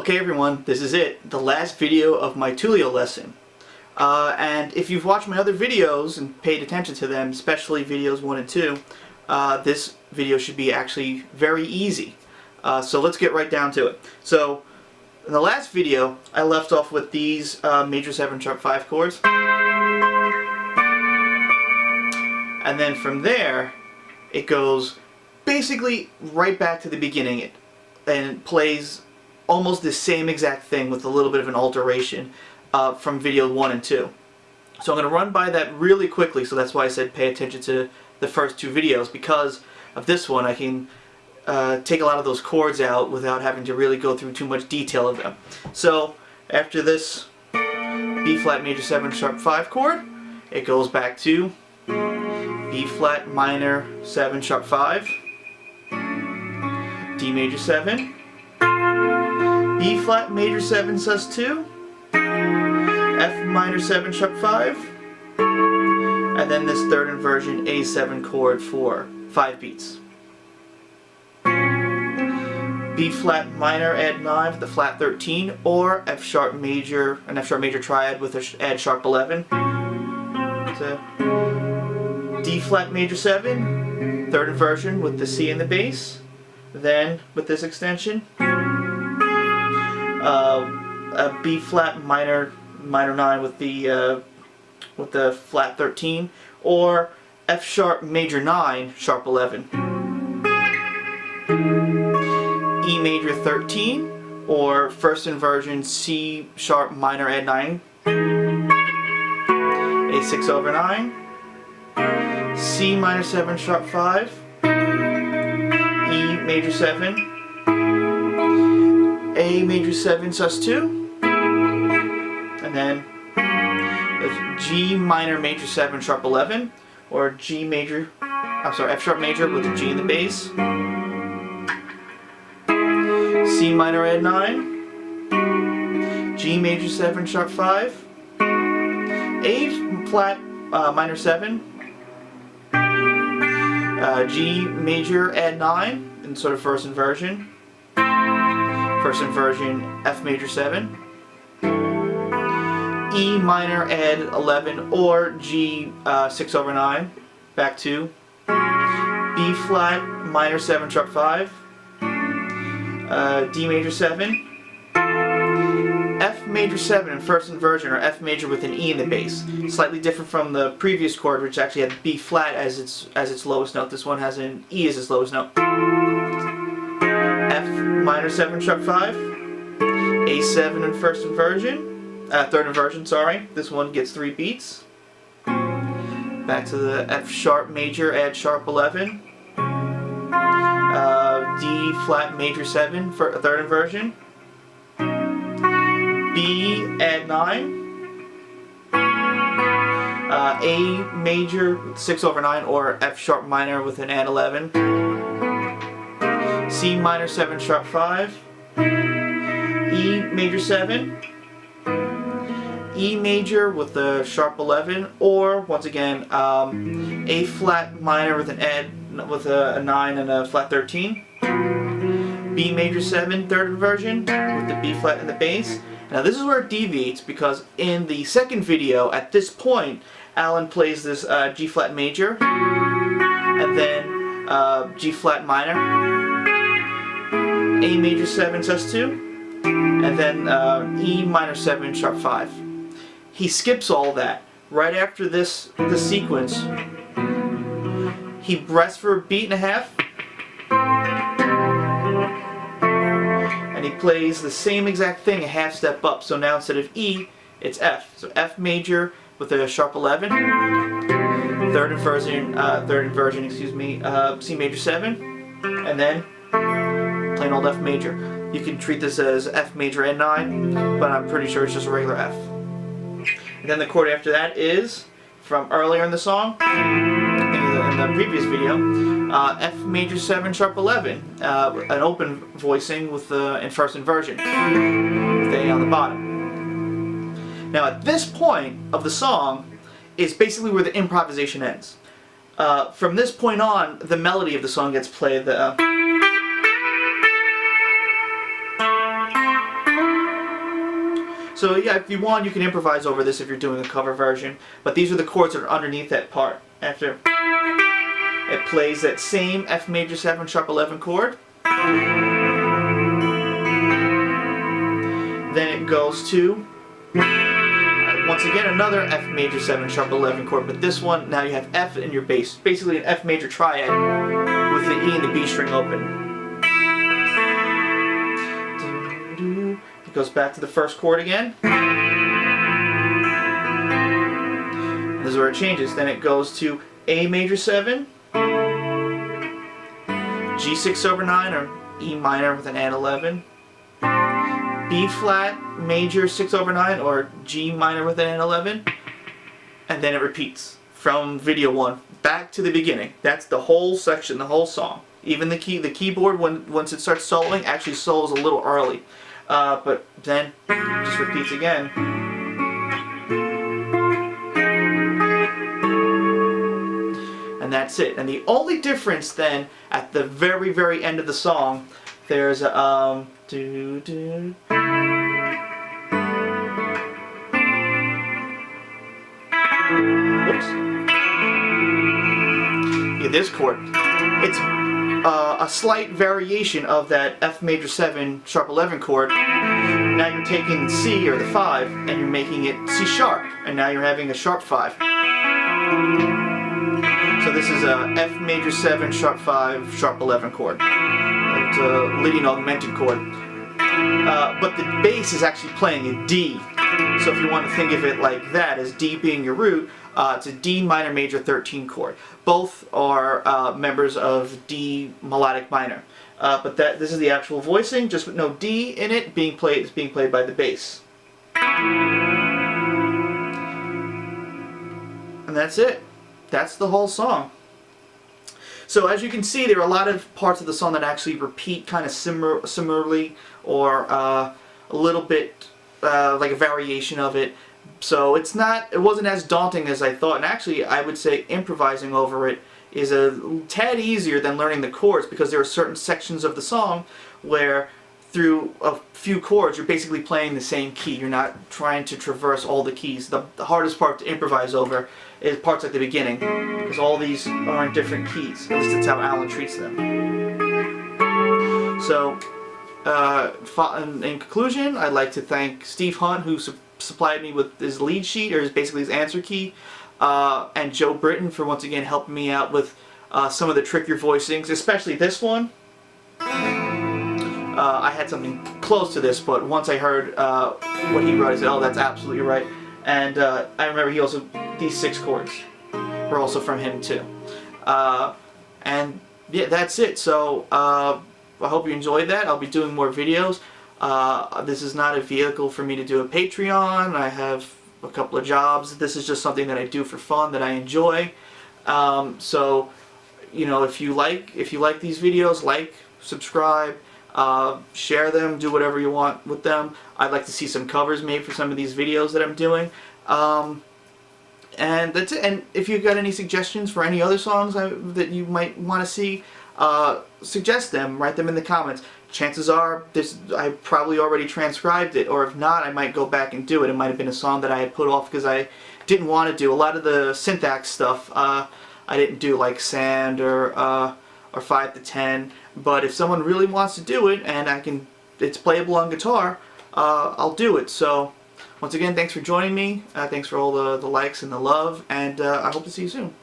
Okay everyone, this is it, the last video of my Tullio lesson. And if you've watched my other videos and paid attention to them, especially videos 1 and 2, this video should be actually very easy. So let's get right down to it. So in the last video, I left off with these major 7 sharp 5 chords. And then from there, it goes basically right back to the beginning and plays almost the same exact thing with a little bit of an alteration from video 1 and 2. So I'm going to run by that really quickly, so that's why I said pay attention to the first 2 videos. Because of this one, I can take a lot of those chords out without having to really go through too much detail of them. So after this B flat major 7 sharp 5 chord, it goes back to B flat minor 7 sharp 5, D major 7, B flat major 7 sus 2, F minor 7 sharp 5, and then this third inversion A7 chord for 5 beats. B flat minor add 9 with the flat 13, or F sharp major, an F sharp major triad with a add sharp 11. So D flat major 7, third inversion with the C in the bass. Then with this extension, a B flat minor 9 with the flat 13, or F sharp major 9 sharp 11, E major 13, or first inversion C sharp minor add 9, A6 over 9, C minor 7 sharp 5, E major 7, A major 7 sus 2, and then G minor major 7 sharp 11, or F sharp major with a G in the bass, C minor add 9, G major 7 sharp 5, A flat minor 7, G major add 9 in sort of first inversion, F major 7, E minor add 11, or G 6 over 9, back to B flat minor 7 sharp 5, D major 7, F major 7 in first inversion, or F major with an E in the bass. Slightly different from the previous chord, which actually had B flat as its lowest note. This one has an E as its lowest note. F minor 7 sharp 5, A7 in first inversion, third inversion, sorry. This one gets 3 beats. Back to the F sharp major add sharp 11, D flat major 7 for a third inversion, B add 9, A major 6 over 9, or F sharp minor with an add 11, C minor 7 sharp 5, E major 7, E major with the sharp 11, or once again A flat minor with an add with a 9 and a flat 13, B major 7 third inversion with the B flat in the bass. Now this is where it deviates, because in the second video, at this point, Allan plays this G flat major, and then G flat minor, A major 7 sus 2, and then E minor 7 sharp 5. He skips all that. Right after this sequence, he breaths for a beat and a half, and he plays the same exact thing a half step up. So now instead of E, it's F. So F major with a sharp 11, third inversion, C major 7, and then plain old F major. You can treat this as F major and 9, but I'm pretty sure it's just a regular F. And then the chord after that is from earlier in the song, in the previous video, F major 7 sharp 11, an open voicing with in first inversion, with the A on the bottom. Now at this point of the song is basically where the improvisation ends. From this point on, the melody of the song gets played. So yeah, if you want, you can improvise over this if you're doing a cover version. But these are the chords that are underneath that part. After it plays that same F major 7 sharp 11 chord. Then it goes to, once again, another F major 7 sharp 11 chord, but this one, now you have F in your bass. Basically an F major triad with the E and the B string open. It goes back to the first chord again. And this is where it changes. Then it goes to A major 7, G6 over 9, or E minor with an add 11, B flat major 6 over 9, or G minor with an 11, and then it repeats from video 1 back to the beginning. That's the whole section, the whole song. Even the keyboard, once it starts soloing, actually solos a little early, but then it just repeats again. And that's it. And the only difference then, at the very, very end of the song, there's a do. Whoops. Yeah, this chord. It's a slight variation of that F major 7 sharp 11 chord. Now you're taking C, or the 5, and you're making it C sharp, and now you're having a sharp 5. So this is a F major 7 sharp 5 sharp 11 chord. It's a leading augmented chord. But the bass is actually playing a D. So if you want to think of it like that, as D being your root, it's a D minor major 13 chord. Both are members of D melodic minor. But this is the actual voicing, just with no D in it, being played by the bass. And that's it. That's the whole song. So as you can see, there are a lot of parts of the song that actually repeat kind of similarly, or a little bit like a variation of it. So it wasn't as daunting as I thought, and actually I would say improvising over it is a tad easier than learning the chords, because there are certain sections of the song where through a few chords you're basically playing the same key. You're not trying to traverse all the keys. The hardest part to improvise over is parts at the beginning, because all these are in different keys. At least that's how Allan treats them. So in conclusion, I'd like to thank Steve Hunt, who supplied me with his lead sheet, or basically his answer key, and Joe Britton for once again helping me out with some of the trickier voicings, especially this one. I had something close to this, but once I heard what he wrote, I said, oh, that's absolutely right. And I remember these 6 chords were also from him too. And yeah, that's it. So I hope you enjoyed that. I'll be doing more videos. This is not a vehicle for me to do a Patreon. I have a couple of jobs. This is just something that I do for fun, that I enjoy. So, you know, if you like these videos, like, subscribe, share them, do whatever you want with them. I'd like to see some covers made for some of these videos that I'm doing. And that's it. And if you've got any suggestions for any other songs that you might want to see, suggest them, write them in the comments. Chances are I probably already transcribed it, or if not, I might go back and do it. It might have been a song that I had put off because I didn't want to do. A lot of the syntax stuff I didn't do, like Sand or 5 to 10. But if someone really wants to do it and it's playable on guitar, I'll do it. So once again, thanks for joining me. Thanks for all the likes and the love, and I hope to see you soon.